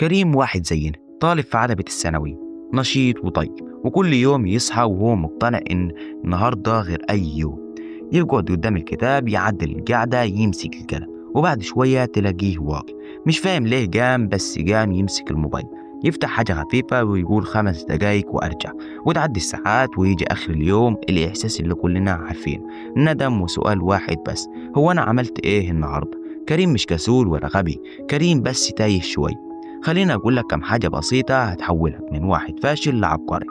كريم واحد زينا، طالب في عتبة الثانوية، نشيط وطيب، وكل يوم يصحى وهو مقتنع إن النهاردة غير أي يوم. يقعد قدام الكتاب، يعدل القعدة، يمسك القلم، وبعد شوية تلاقيه واقف. مش فاهم ليه قام، بس قام يمسك الموبايل، يفتح حاجة خفيفة ويقول 5 دقايق وأرجع. وتعدي الساعات ويجي آخر اليوم الإحساس اللي كلنا عارفينه، ندم وسؤال واحد بس: هو أنا عملت إيه النهاردة؟ كريم مش كسول ولا غبي، كريم بس تايه شوية. خليني أقول لك كم حاجة بسيطة هتحولك من واحد فاشل لعبقري.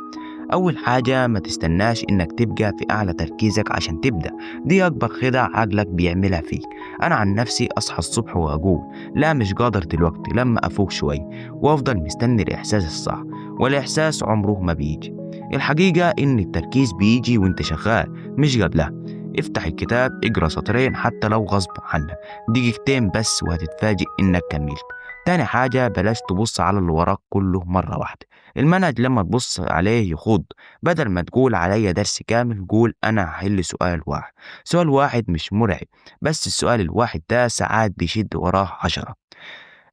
أول حاجة، ما تستناش إنك تبقى في أعلى تركيزك عشان تبدأ، دي أكبر خدعة عقلك بيعملها فيك. أنا عن نفسي أصحى الصبح وأقول لا مش قادر دلوقتي، لما أفوق شوي، وأفضل مستني الإحساس الصح، والإحساس عمره ما بيجي. الحقيقة إن التركيز بيجي وإنت شغال، مش قبلها. افتح الكتاب، اقرا سطرين حتى لو غصب عنك، دقيقتين بس وهتتفاجئ إنك كملت. تاني حاجة، بلاش تبص على اللي وراك كله مرة واحدة. المنهج لما تبص عليه يخض. بدل ما تقول عليا درس كامل، قول أنا هحل سؤال واحد. سؤال واحد مش مرعب، بس السؤال الواحد ده ساعات بيشد وراه 10.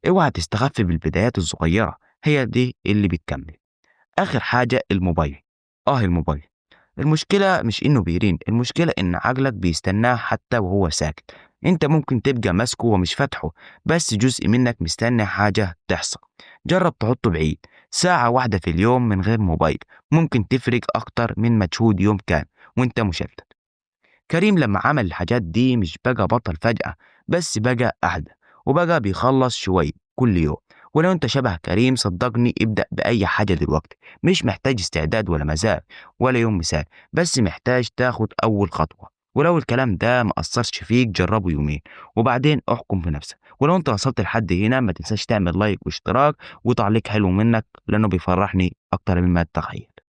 اوعى تستخف بالبدايات الصغيرة، هي دي اللي بتكمل. آخر حاجة، الموبايل. الموبايل، المشكلة مش إنه بيرن، المشكلة إن عقلك بيستناه حتى وهو ساكت. أنت ممكن تبقى ماسكه ومش فاتحه، بس جزء منك مستني حاجة تحصل. جرب تحطه بعيد، ساعة واحدة في اليوم من غير موبايل ممكن تفرق أكتر من مجهود يوم كان وأنت مشتت. كريم لما عمل الحاجات دي مش بقى بطل فجأة، بس بقى أهدى، وبقى بيخلص شوية كل يوم. ولو انت شبه كريم صدقني ابدأ بأي حاجة دلوقتي، مش محتاج استعداد ولا مزاج ولا يوم مثال، بس محتاج تاخد أول خطوة. ولو الكلام ده ما أثرش فيك جربه يومين وبعدين احكم بنفسك. ولو انت وصلت لحد هنا ما تنساش تعمل لايك واشتراك وتعليق حلو منك، لأنه بيفرحني أكتر مما تتخيل.